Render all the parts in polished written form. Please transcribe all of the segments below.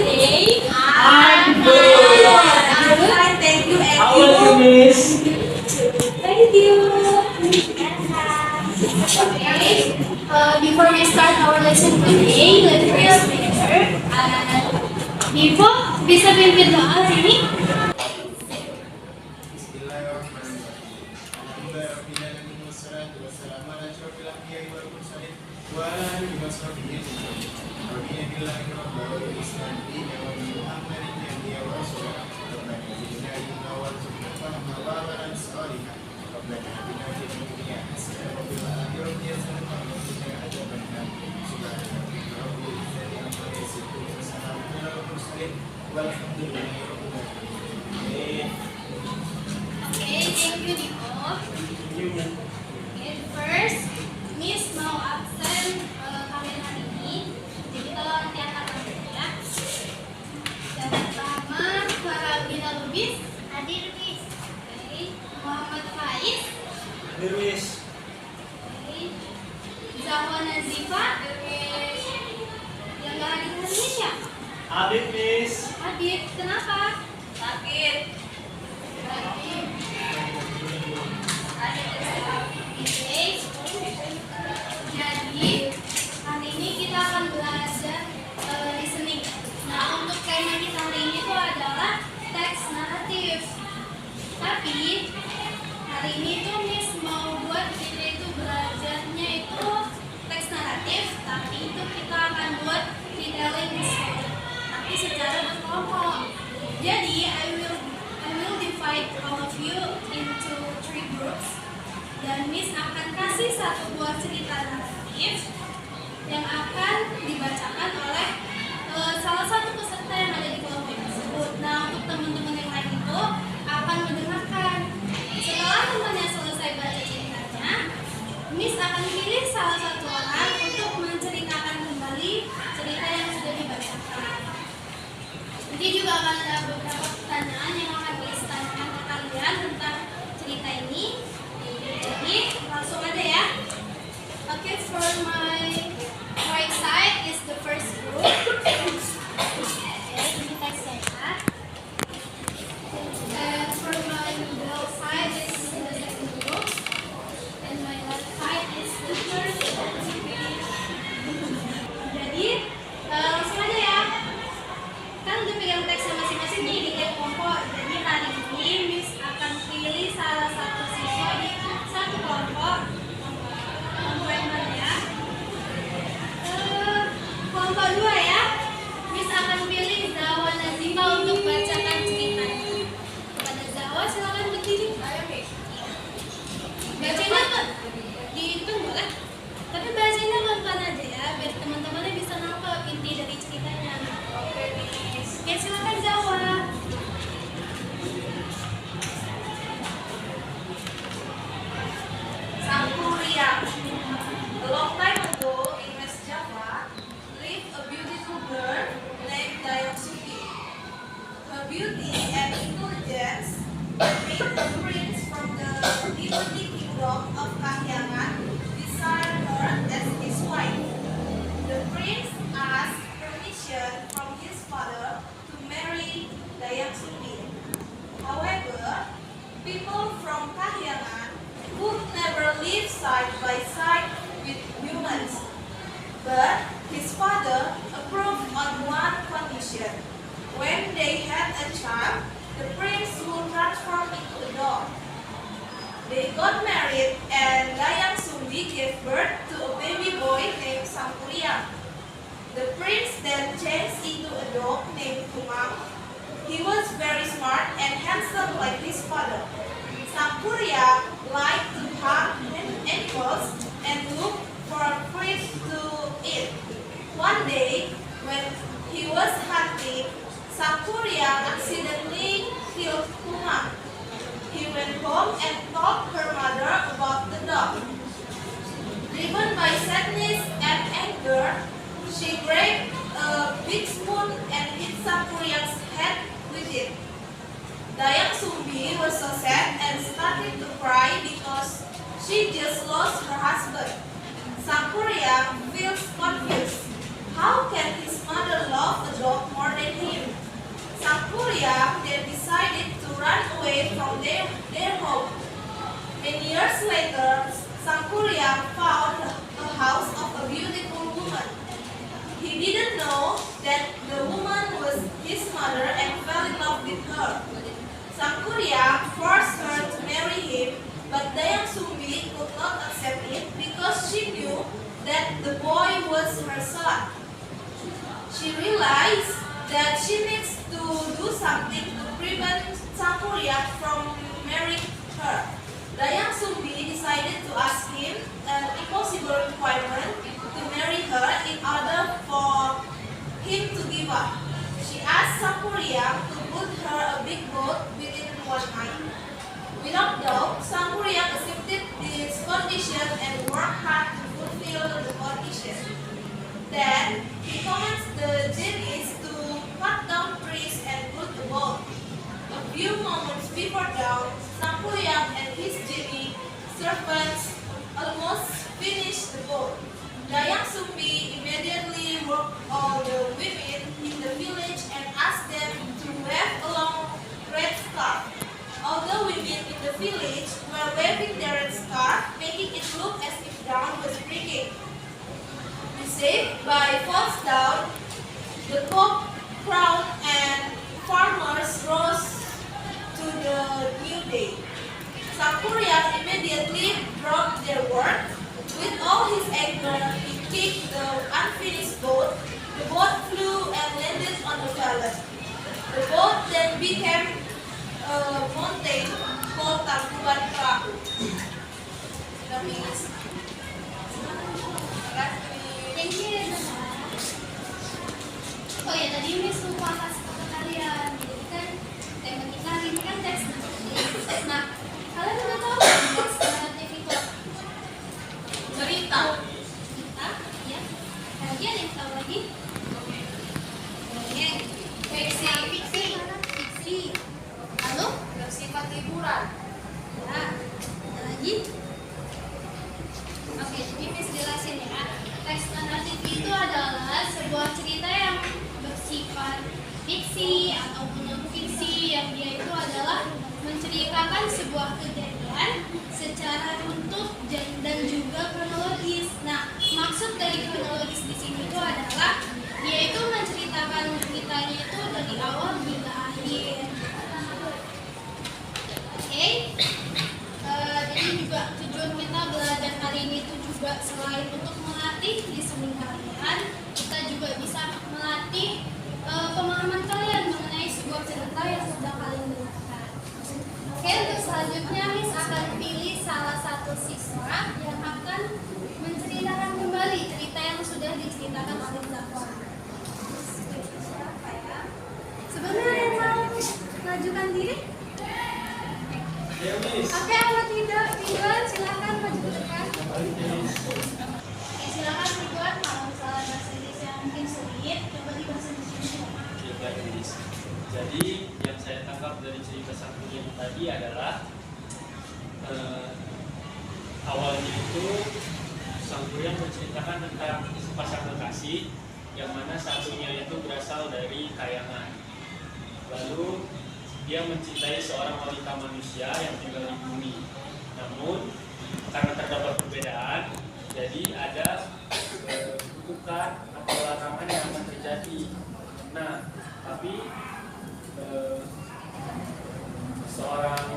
today? I'm good. I'm fine, thank you. And How are you, Miss? Thank you. Okay. Before we start our lesson today, let's first picture. Ibu, bisa pimpin doa sini? Okay, thank you, Dipo. Okay, first, Miss mau absen kalian hari ini. Jadi kalau nanti akan ya. Yang pertama, Farabina Lubis. Hadir, Miss. Okay. Muhammad Faiz. Hadir, Miss. Okay. Zahwa Nazifa. Yang nggak hadir hari ini siapa? Hadir, Miss. Hadir, kenapa? Sakit. Oke. Jadi hari ini kita akan belajar listening. Nah, untuk tema kita hari ini itu adalah teks naratif. Tapi hari ini tuh Miss mau buat kita itu belajarnya itu teks naratif, tapi itu kita akan buat retelling story. Tapi secara berkelompok. Jadi I will divide all of you into 3 groups. Dan Miss akan kasih satu buah cerita naratif yang akan dibacakan oleh salah satu peserta yang ada di kelompok tersebut. Nah, untuk teman-teman yang lain itu akan mendengarkan. Setelah temannya selesai baca ceritanya, Miss akan pilih salah satu orang untuk menceritakan kembali cerita yang sudah dibacakan. Nanti juga akan ada beberapa pertanyaan yang akan Miss tanyakan ke kalian tentang cerita ini. Jadi langsung aja ya. Okay, for my right side is the first group. Okay, ini teks saya. And for my middle side is the second group. And my left side is the third group. Jadi langsung aja ya. Kan udah pegang teksnya masing-masing nih di tiap kelompok. Jadi hari ini Miss akan pilih salah satu siswa di satu kelompok. Kelompok yang mana ya? Kelompok 2 ya. Miss akan pilih Zahwa Nazifa untuk bacakan ceritanya. Kepada Zahwa silakan berdiri. Bacanya kan dihitung boleh. Tapi bacanya pelan-pelan aja ya, biar teman-temannya bisa nangkep inti dari ceritanya. Oke, Miss. Oke, silakan Zahwa. Sangkuria. A long time ago in West Java lived a beautiful girl named Dayang Suki. Her beauty and intelligence made the prince from the Liberty Kingdom of Kahyangan desire her as his wife. The prince asked permission from his father to marry Dayang Suki. However, people from Kahyangan would never live side by side with humans. But his father approved on one condition. When they had a child, the prince would transform into a dog. They got married and Dayang Sumbi gave birth to a baby boy named Sangkuria. The prince then changed into a dog named Kumang. He was very smart and handsome like his father. Sangkuria liked to hunt animals and look for fish to eat. One day, when he was hunting, Sangkuria accidentally killed Kumang. He went home and told her mother about the dog. Driven by sadness and anger, she grabbed a big spoon and hit Sangkuria's head with it. Dayang Sumbi was so sad and started to cry because she just lost her husband. Sangkuria feels confused. How can his mother love a dog more than Years later, Sang Kuryang found a house of a beautiful woman. He didn't know that the woman was his mother and fell in love with her. Sang Kuryang forced her to marry him, but Dayang Sumbi could not accept it because she knew that the boy was her son. She realized that she needs to do something to prevent Sang Kuryang from marrying her. Dayang Sumbi decided to ask him an impossible requirement to marry her in order for him to give up. She asked Sang Kuryang to put her a big boat within 1 month. Without doubt, Sang Kuryang accepted this condition and worked hard to fulfill the condition. Then, he commands the genies to cut down trees and build a boat. A few moments before dawn, Sang Kuryang and his genie servants almost finished the boat. Dayang Sumbi immediately worked all the women in the village and asked them to wave a long red scarf. All the women in the village were waving their red scarf, making it look as if dawn was breaking. Deceived by false dawn, the cock crowed and farmers rose to the new day. Sang Kuryang immediately dropped their work. With all his anger, he kicked the unfinished boat. The boat flew and landed on the valley. The boat then became a mountain called Tangkuban Perahu. That means, Thank you, Nana. Oh ya, tadi Miss lupa kasih ke kalian. Jadi kan tema kita hari ini kan teks narratif. Nah, kalian udah tahu kan teks narratif itu apa? cerita. Cerita, ya. Lagi ada yang tahu lagi? Dongeng, fiksi, Fiksi. Lalu, bersifat hiburan. ya, ada lagi? Oke, jadi Miss jelasin ya. Teks naratif itu adalah sebuah cerita yang bersifat fiksi ataupun non fiksi yang dia itu adalah menceritakan sebuah kejadian secara runtut dan juga kronologis. Nah, maksud dari kronologis di sini itu adalah dia itu menceritakan ceritanya itu dari awal hingga akhir. Oke. Jadi juga tujuan kita belajar hari ini itu juga selain untuk melatih listening kalian, kita juga bisa melatih pemahaman kalian mengenai sebuah cerita yang sudah kalian dengarkan. Oke, untuk selanjutnya Miss akan pilih salah satu siswa yang akan menceritakan kembali cerita yang sudah diceritakan oleh Zafar. Sebenarnya yang mau mengajukan diri? Ya, Miss. Oke, kalau tidak, Ridwan silakan maju ke depan. Miss. Oke, silakan Ridwan. Kalau misalnya bahasa Inggrisnya mungkin sulit, coba di bahasa Indonesia. Oke, baik, Miss. Jadi yang saya tangkap dari cerita Sang Kuryang tadi adalah awalnya itu Sang Kuryang menceritakan tentang sepasang kekasih yang mana satunya itu berasal dari kayangan. Lalu dia mencintai seorang wanita manusia yang tinggal di bumi. Namun karena terdapat perbedaan, jadi ada kutukan atau larangan yang akan terjadi. Nah, tapi seorang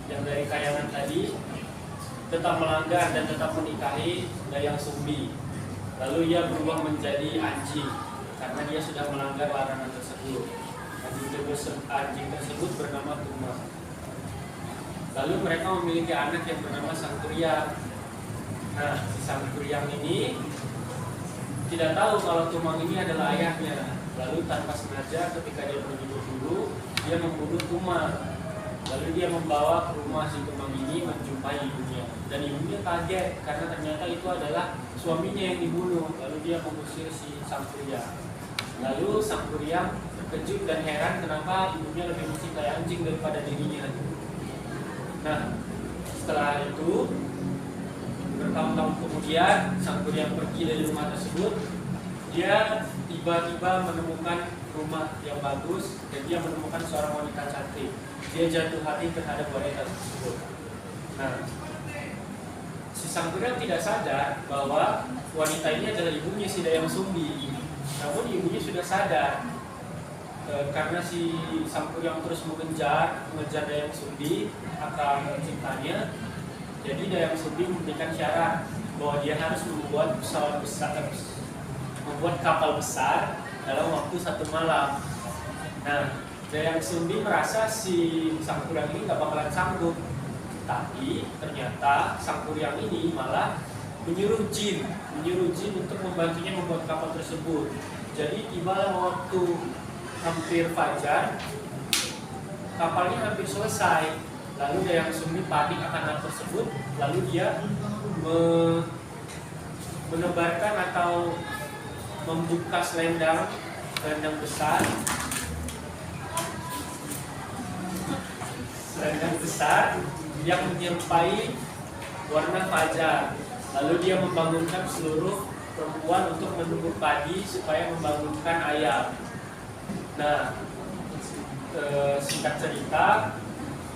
yang dari kayangan tadi tetap melanggar dan tetap menikahi Dayang Sumbi. Lalu ia berubah menjadi anjing karena dia sudah melanggar larangan tersebut. Anjing tersebut bernama Tuma. Lalu mereka memiliki anak yang bernama Sang Kuryang. Nah, si Sang Kuryang ini tidak tahu kalau Tumang ini adalah ayahnya. Lalu tanpa sengaja ketika dia pergi berburu, dia membunuh Tumang. Lalu dia membawa ke rumah si Tumang ini menjumpai ibunya. Dan ibunya kaget karena ternyata itu adalah suaminya yang dibunuh. Lalu dia mengusir si Sang Kuryang. Lalu Sang Kuryang terkejut dan heran kenapa ibunya lebih mencintai anjing daripada dirinya. Nah, setelah itu bertahun-tahun kemudian Sang Kuryang pergi dari rumah tersebut. Dia tiba-tiba menemukan rumah yang bagus dan dia menemukan seorang wanita cantik. Dia jatuh hati terhadap wanita tersebut. Nah, si Sangkuriang tidak sadar bahwa wanita ini adalah ibunya si Dayang Sumbi. Namun ibunya sudah sadar. Karena si Sangkuriang terus mengejar Dayang Sumbi akan cintanya, jadi Dayang Sumbi memberikan syarat bahwa dia harus membuat pesawat besar, membuat kapal besar dalam waktu 1 malam. Nah, Dayang Sumbi merasa si Sangkuriang ini nggak bakalan sanggup, tapi ternyata Sangkuriang ini malah menyuruh jin untuk membantunya membuat kapal tersebut. Jadi tibalah waktu hampir fajar, kapalnya hampir selesai. Lalu Dayang Sumbi panik akan hal tersebut, lalu dia menebarkan atau membuka selendang besar yang menyerupai warna fajar. Lalu dia membangunkan seluruh perempuan untuk menumbuk padi supaya membangunkan ayam. Nah, singkat cerita,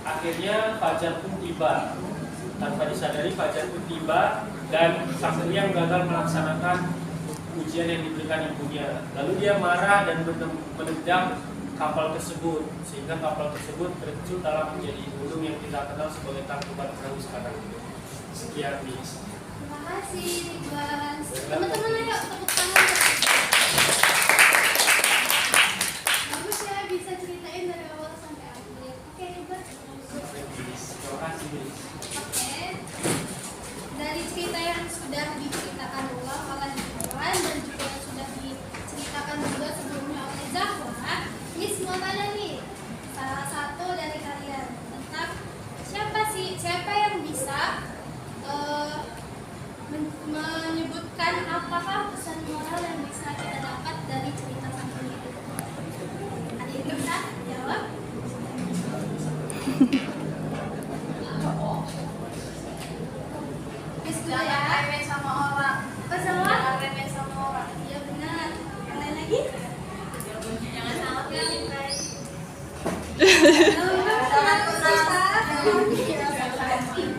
akhirnya fajar pun tiba. Tanpa disadari fajar pun tiba dan Sangkuriang gagal melaksanakan ujian yang diberikan ibunya. Lalu dia marah dan menendang kapal tersebut, sehingga kapal tersebut terjun dalam menjadi gunung yang kita kenal sebagai Tangkuban Perahu sekarang. Sekian, Miss. Terima kasih, Ridwan. Teman-teman ayo tepuk tangan. Bagus ya, bisa ceritain dari awal sampai akhir. Oke, Ridwan. Terima kasih, Miss. Oke. Dari cerita yang sudah diceritakan ulang oleh Ridwan dan juga yang sudah diceritakan juga sebelumnya oleh Zahwa, Miss mau tanya nih, salah satu dari kalian tentang siapa yang bisa menyebutkan apakah pesan moral yang bisa kita dapat dari cerita Sangkuriang itu. Ada yang bisa jawab? Miss dulu ya. Jangan remeh sama orang. Pesawat? Jangan remeh sama orang. Iya benar. Yang lain lagi? Jangan salah pilih. Jangan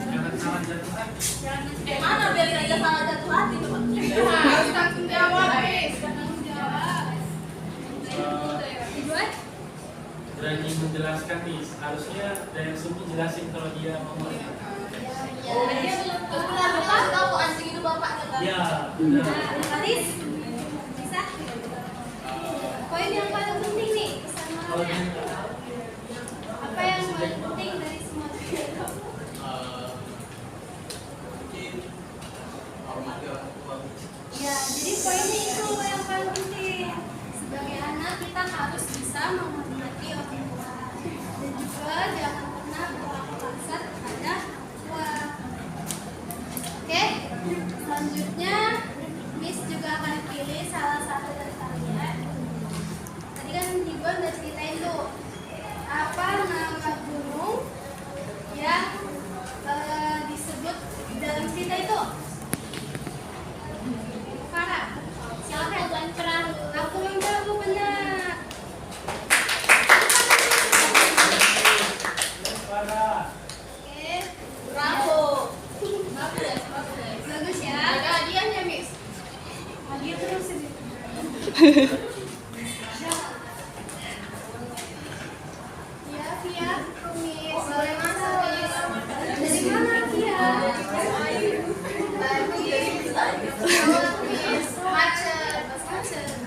Jangan salah jatuh hati. Mana biarin aja salah jatuh hati tuh. harus tanggung jawab, Miss. Tanggung jawab. Ridwan? Berani menjelaskan, Miss. Harusnya Dayang Sumbi jelasin kalau dia ngomong. Terus benar bapak tahu anjing itu bapaknya kan? Ya, benar. Nah, Haris? Bisa? Poin yang paling penting nih, pesan Kalau moralnya. dia Apa yang paling penting dari semua cerita? Ya, jadi poinnya itu yang paling penting. Sebagai anak kita harus bisa menghormati orang tua dan juga jangan pernah berlaku kasar kepada tua. Oke, selanjutnya Miss juga akan pilih salah satu dari kalian. Tadi kan Ridwan udah ceritain tuh apa nama gunung yang disebut dalam cerita itu. Farah, silakan Tuan Perahu. Aku yang jago benar. Farah. Oke, Bravo. bagus ya. Ada hadiahnya, Miss. Hadiah terus ini. Ya, Via, Miss. Boleh masuk, Miss. Dari mana, Via? Miss. Macet.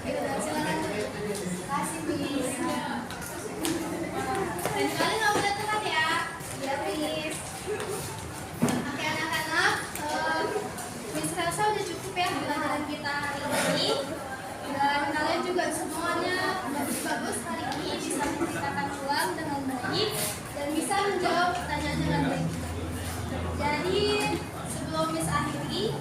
Yaudah, silakan. Kasih, Miss. Dan kalian nggak boleh telat ya. Ya, Miss. Oke, anak-anak. Miss rasa udah cukup ya pelajaran kita hari ini. Dan kalian juga semuanya bagus-bagus hari ini bisa menceritakan ulang dengan baik dan bisa menjawab pertanyaan dengan baik. Jadi sebelum Miss akhiri,